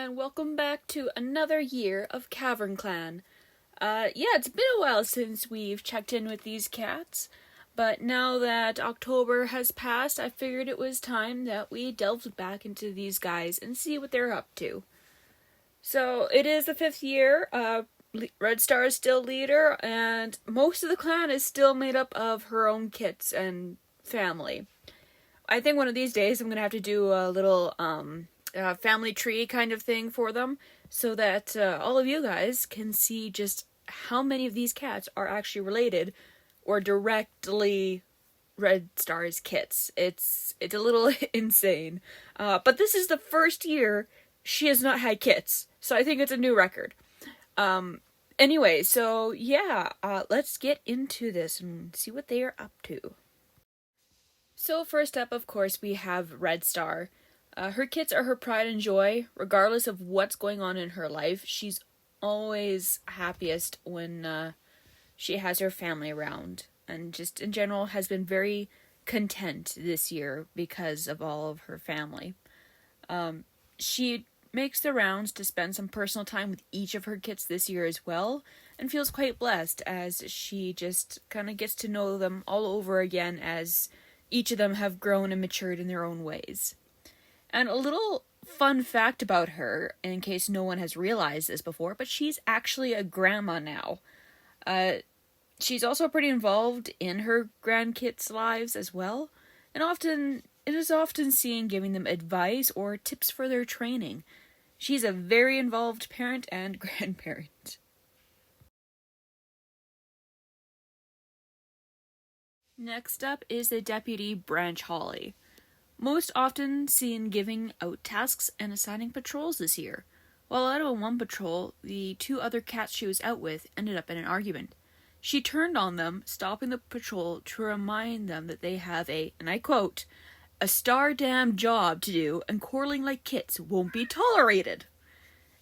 and welcome back to another year of Cavernclan. It's been a while since we've checked in with these cats, but now that October has passed, I figured it was time that we delved back into these guys and see what they're up to. So, it is the 5th year, Red Star is still leader, and most of the clan is still made up of her own kits and family. I think one of these days I'm gonna have to do a little, family tree kind of thing for them, so that all of you guys can see just how many of these cats are actually related or directly Red Star's kits. It's a little insane. But this is the first year she has not had kits, so I think it's a new record. Anyway, so yeah, let's get into this and see what they are up to. So first up, of course, we have Red Star. Her kits are her pride and joy, regardless of what's going on in her life. She's always happiest when she has her family around, and just in general has been very content this year because of all of her family. She makes the rounds to spend some personal time with each of her kits this year as well, and feels quite blessed as she just kind of gets to know them all over again as each of them have grown and matured in their own ways. And a little fun fact about her, in case no one has realized this before, but she's actually a grandma now. She's also pretty involved in her grandkids' lives as well, and it is often seen giving them advice or tips for their training. She's a very involved parent and grandparent. Next up is the Deputy Branch Holly. Most often seen giving out tasks and assigning patrols this year. While out of one patrol, the 2 other cats she was out with ended up in an argument. She turned on them, stopping the patrol to remind them that they have a, and I quote, "a star-damned job to do, and quarreling like kits won't be tolerated."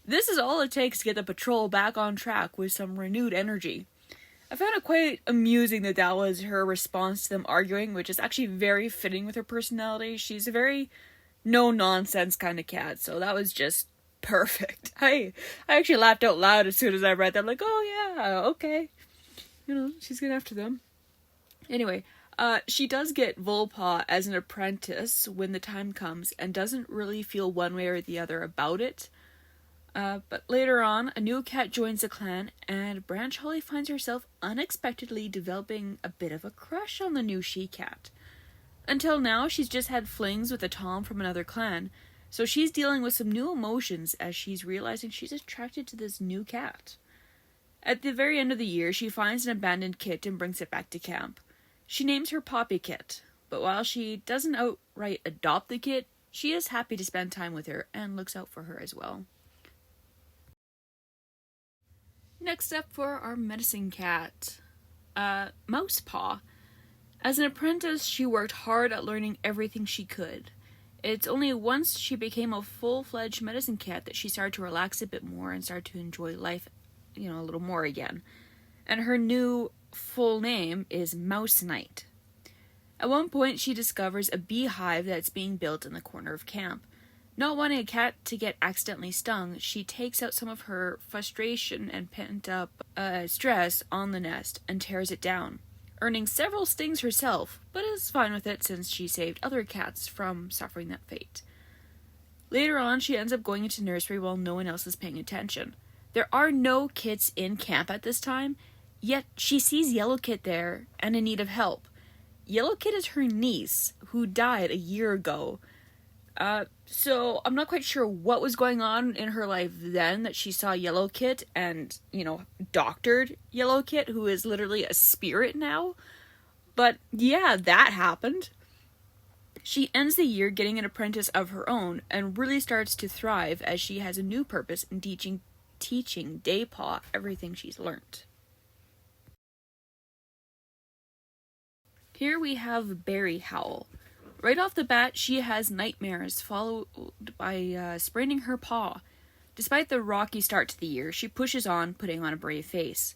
This is all it takes to get the patrol back on track with some renewed energy. I found it quite amusing that was her response to them arguing, which is actually very fitting with her personality. She's a very no-nonsense kind of cat, so that was just perfect. I actually laughed out loud as soon as I read that. I'm like, oh yeah, okay. She's good after them. Anyway, she does get Vulpaw as an apprentice when the time comes, and doesn't really feel one way or the other about it. But later on, a new cat joins the clan, and Branch Holly finds herself unexpectedly developing a bit of a crush on the new she-cat. Until now, she's just had flings with a Tom from another clan, so she's dealing with some new emotions as she's realizing she's attracted to this new cat. At the very end of the year, she finds an abandoned kit and brings it back to camp. She names her Poppykit, but while she doesn't outright adopt the kit, she is happy to spend time with her and looks out for her as well. Next up for our medicine cat, Mousepaw. As an apprentice, she worked hard at learning everything she could. It's only once she became a full-fledged medicine cat that she started to relax a bit more and started to enjoy life, a little more again. And her new full name is Mouse Knight. At one point, she discovers a beehive that's being built in the corner of camp. Not wanting a cat to get accidentally stung, she takes out some of her frustration and pent-up stress on the nest and tears it down, earning several stings herself, but is fine with it since she saved other cats from suffering that fate. Later on, she ends up going into nursery while no one else is paying attention. There are no kits in camp at this time, yet she sees Yellowkit there and in need of help. Yellowkit is her niece, who died a year ago. So I'm not quite sure what was going on in her life then that she saw Yellowkit and, doctored Yellowkit, who is literally a spirit now. But yeah, that happened. She ends the year getting an apprentice of her own and really starts to thrive as she has a new purpose in teaching Daypaw everything she's learnt. Here we have Berry Howl. Right off the bat, she has nightmares, followed by spraining her paw. Despite the rocky start to the year, she pushes on, putting on a brave face.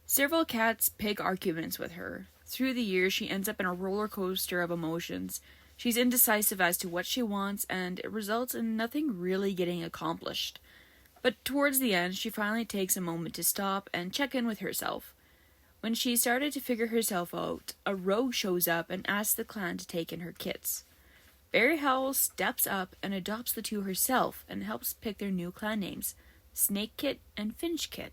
Several cats pick arguments with her. Through the years, she ends up in a roller coaster of emotions. She's indecisive as to what she wants, and it results in nothing really getting accomplished. But towards the end, she finally takes a moment to stop and check in with herself. When she started to figure herself out, a rogue shows up and asks the clan to take in her kits. Barry Howell steps up and adopts the two herself and helps pick their new clan names, Snakekit and Finchkit.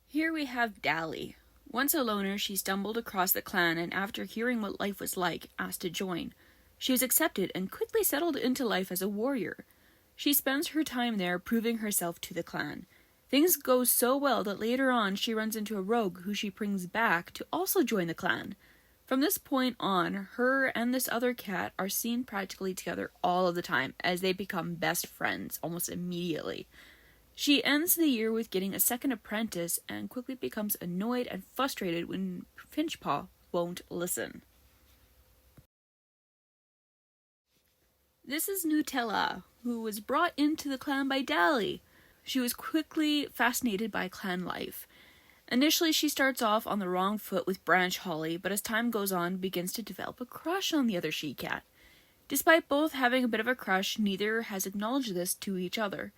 Here we have Dally. Once a loner, she stumbled across the clan and after hearing what life was like, asked to join. She was accepted and quickly settled into life as a warrior. She spends her time there proving herself to the clan. Things go so well that later on she runs into a rogue who she brings back to also join the clan. From this point on, her and this other cat are seen practically together all of the time as they become best friends almost immediately. She ends the year with getting a second apprentice and quickly becomes annoyed and frustrated when Finchpaw won't listen. This is Nella, who was brought into the clan by Dally. She was quickly fascinated by clan life. Initially, she starts off on the wrong foot with Branch Holly, but as time goes on, begins to develop a crush on the other she-cat. Despite both having a bit of a crush, neither has acknowledged this to each other.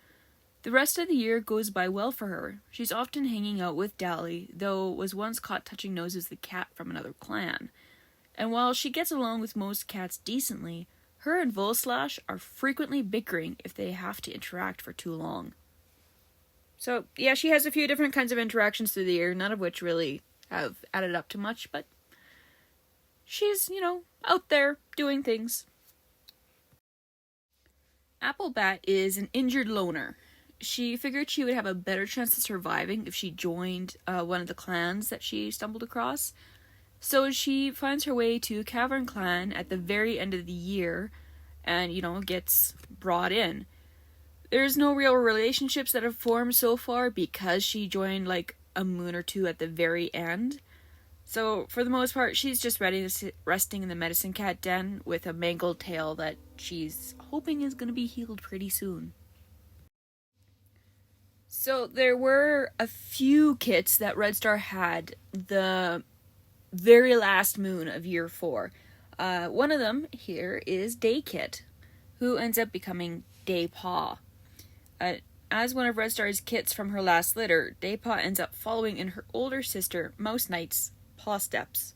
The rest of the year goes by well for her. She's often hanging out with Dally, though was once caught touching noses with the cat from another clan. And while she gets along with most cats decently, her and Volslash are frequently bickering if they have to interact for too long. So, yeah, she has a few different kinds of interactions through the year, none of which really have added up to much, but she's, out there doing things. Applebat is an injured loner. She figured she would have a better chance of surviving if she joined one of the clans that she stumbled across. So she finds her way to Cavernclan at the very end of the year and, gets brought in. There's no real relationships that have formed so far because she joined like a moon or two at the very end. So for the most part, she's just resting in the medicine cat den with a mangled tail that she's hoping is going to be healed pretty soon. So there were a few kits that Red Star had the very last moon of year 4. One of them here is Daykit, who ends up becoming Daypaw. As one of Red Star's kits from her last litter, Daypaw ends up following in her older sister, Mouse Knight's paw steps.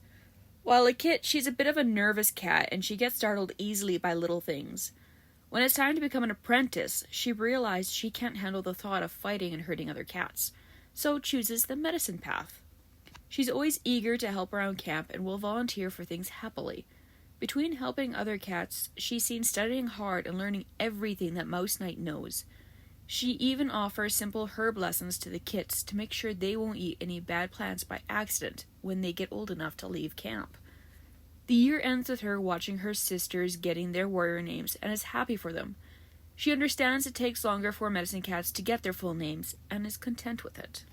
While a kit, she's a bit of a nervous cat, and she gets startled easily by little things. When it's time to become an apprentice, she realized she can't handle the thought of fighting and hurting other cats, so chooses the medicine path. She's always eager to help around camp and will volunteer for things happily. Between helping other cats, she's seen studying hard and learning everything that Mouse Knight knows. She even offers simple herb lessons to the kits to make sure they won't eat any bad plants by accident when they get old enough to leave camp. The year ends with her watching her sisters getting their warrior names and is happy for them. She understands it takes longer for medicine cats to get their full names and is content with it.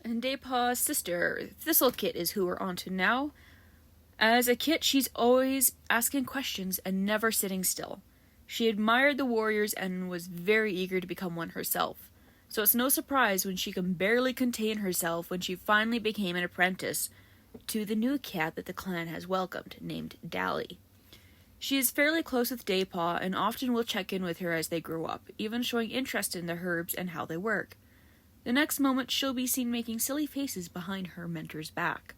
And Daypaw's sister, Thistle Kit, is who we're on to now. As a kit, she's always asking questions and never sitting still. She admired the warriors and was very eager to become one herself. So it's no surprise when she can barely contain herself when she finally became an apprentice to the new cat that the clan has welcomed, named Dally. She is fairly close with Daypaw and often will check in with her as they grow up, even showing interest in the herbs and how they work. The next moment, she'll be seen making silly faces behind her mentor's back.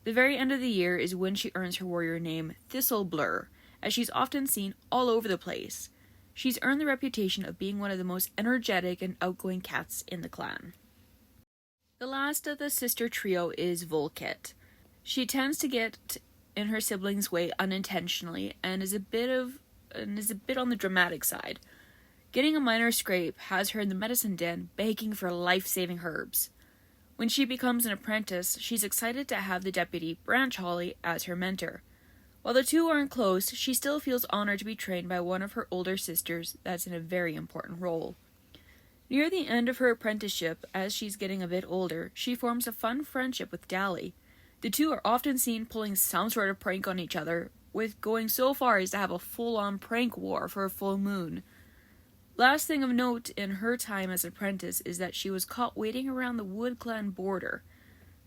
The very end of the year is when she earns her warrior name, Thistle Blur, as she's often seen all over the place. She's earned the reputation of being one of the most energetic and outgoing cats in the clan. The last of the sister trio is Vulit. She tends to get in her siblings' way unintentionally and is a bit on the dramatic side. Getting a minor scrape has her in the medicine den begging for life-saving herbs. When she becomes an apprentice, she's excited to have the deputy, Branch Holly, as her mentor. While the two aren't close, she still feels honored to be trained by one of her older sisters that's in a very important role. Near the end of her apprenticeship, as she's getting a bit older, she forms a fun friendship with Dally. The two are often seen pulling some sort of prank on each other, with going so far as to have a full-on prank war for a full moon. Last thing of note in her time as apprentice is that she was caught waiting around the Wood Clan border.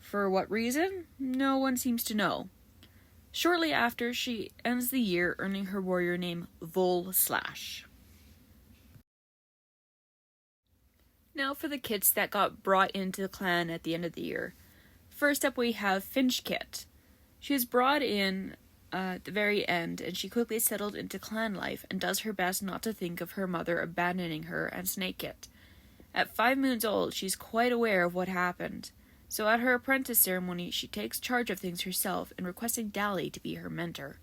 For what reason? No one seems to know. Shortly after, she ends the year earning her warrior name Vulit. Now for the kits that got brought into the clan at the end of the year. First up we have Finchkit. She was brought in at the very end, and she quickly settled into clan life and does her best not to think of her mother abandoning her and Snakekit. At 5 moons old, she's quite aware of what happened. So at her apprentice ceremony, she takes charge of things herself and requesting Dally to be her mentor.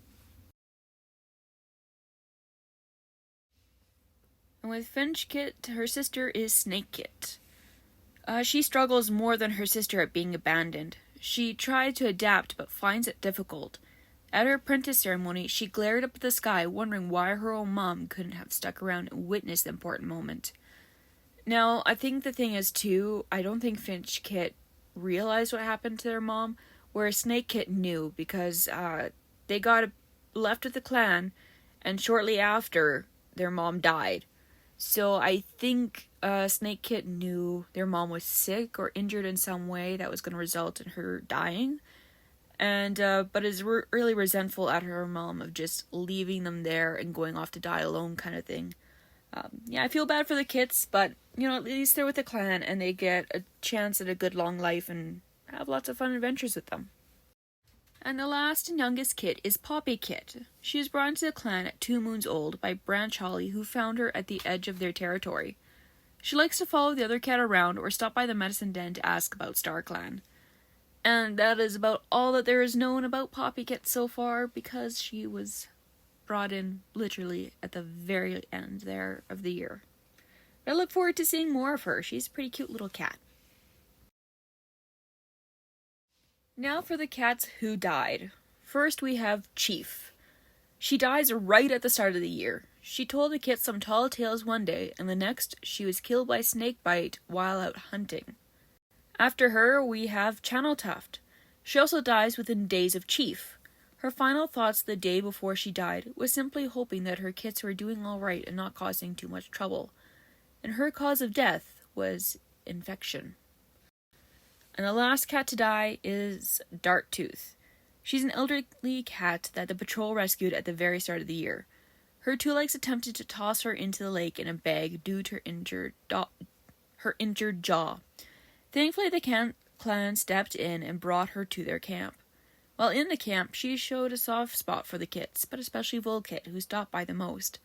And with Finchkit, her sister is Snakekit. She struggles more than her sister at being abandoned. She tried to adapt but finds it difficult. At her apprentice ceremony, she glared up at the sky, wondering why her own mom couldn't have stuck around and witnessed the important moment. Now, I think the thing is, too, I don't think Finchkit realized what happened to their mom, whereas Snakekit knew because they got left with the clan, and shortly after, their mom died. So I think Snakekit knew their mom was sick or injured in some way that was going to result in her dying, and but is really resentful at her mom of just leaving them there and going off to die alone kind of thing. I feel bad for the kits, but, at least they're with the clan, and they get a chance at a good long life and have lots of fun adventures with them. And the last and youngest kit is Poppykit. She was brought into the clan at 2 moons old by Branch Holly, who found her at the edge of their territory. She likes to follow the other cat around or stop by the medicine den to ask about StarClan. And that is about all that there is known about Poppykit so far, because she was brought in literally at the very end there of the year. But I look forward to seeing more of her. She's a pretty cute little cat. Now for the cats who died. First we have Chief. She dies right at the start of the year. She told the kits some tall tales one day, and the next she was killed by snakebite while out hunting. After her we have Channeltuft. She also dies within days of Chief. Her final thoughts the day before she died was simply hoping that her kits were doing all right and not causing too much trouble. And her cause of death was infection. And the last cat to die is Darttooth. She's an elderly cat that the patrol rescued at the very start of the year. Her two legs attempted to toss her into the lake in a bag due to her injured jaw. Thankfully, the clan stepped in and brought her to their camp. While in the camp, she showed a soft spot for the kits, but especially Vulit, who stopped by the most.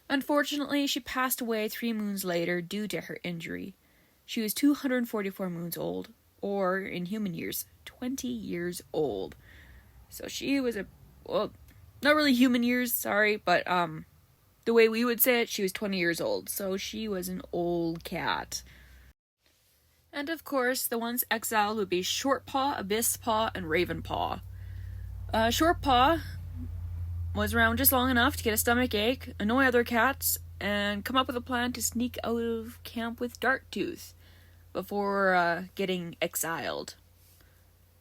Unfortunately, she passed away 3 moons later due to her injury. She was 244 moons old, or in human years, 20 years old. So she was not really human years, sorry, but the way we would say it, she was 20 years old. So she was an old cat. And of course, the ones exiled would be Shortpaw, Abysspaw, and Ravenpaw. Shortpaw was around just long enough to get a stomach ache, annoy other cats, and come up with a plan to sneak out of camp with Darttooth before getting exiled.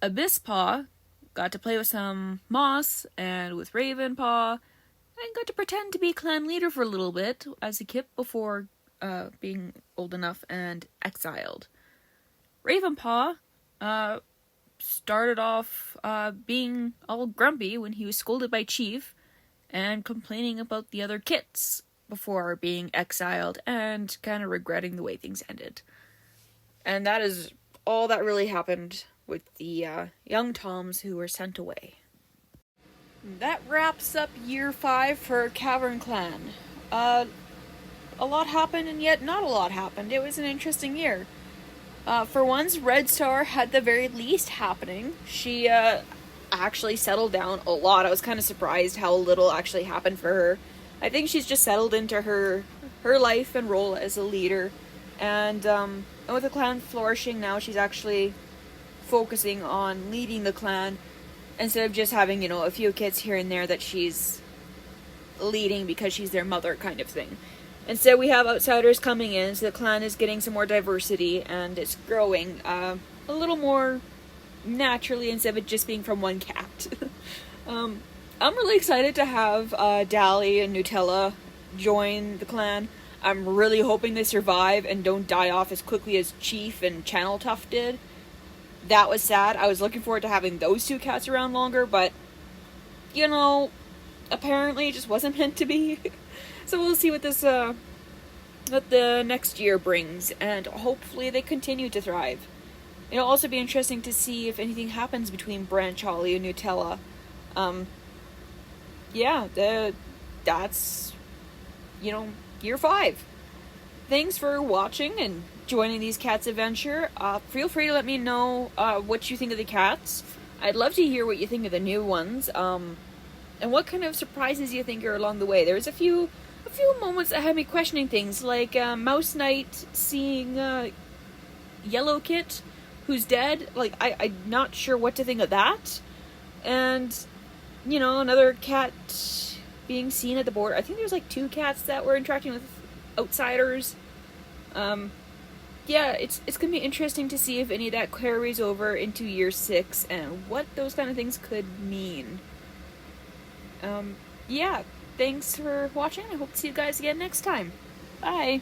Abysspaw got to play with some moss and with Ravenpaw, and got to pretend to be clan leader for a little bit as a kit before being old enough and exiled. Ravenpaw started off being all grumpy when he was scolded by Chief and complaining about the other kits before being exiled and kind of regretting the way things ended. And that is all that really happened with the young Toms who were sent away. That wraps up year 5 for Cavernclan. A lot happened and yet not a lot happened. It was an interesting year. For once, Red Star had the very least happening. She actually settled down a lot. I was kind of surprised how little actually happened for her. I think she's just settled into her life and role as a leader. And with the clan flourishing now, she's actually focusing on leading the clan instead of just having, a few kids here and there that she's leading because she's their mother kind of thing. Instead, we have outsiders coming in, so the clan is getting some more diversity, and it's growing a little more naturally instead of it just being from one cat. I'm really excited to have Dally and Nutella join the clan. I'm really hoping they survive and don't die off as quickly as Chief and Channeltuft did. that was sad. I was looking forward to having those two cats around longer, but, you know, apparently it just wasn't meant to be. So we'll see what this, what the next year brings, and hopefully they continue to thrive. It'll also be interesting to see if anything happens between Branch Holly and Nutella. Yeah, that's, you know, year 5. Thanks for watching and joining these cats' adventure. Feel free to let me know what you think of the cats. I'd love to hear what you think of the new ones. And what kind of surprises you think are along the way. There's a few moments that had me questioning things, like Mouse Knight seeing Yellow Kit, who's dead. Like, I'm not sure what to think of that. And, you know, another cat being seen at the border. I think there's like 2 cats that were interacting with outsiders. Yeah, it's gonna be interesting to see if any of that carries over into year 6 and what those kind of things could mean. Yeah, thanks for watching. I hope to see you guys again next time. Bye!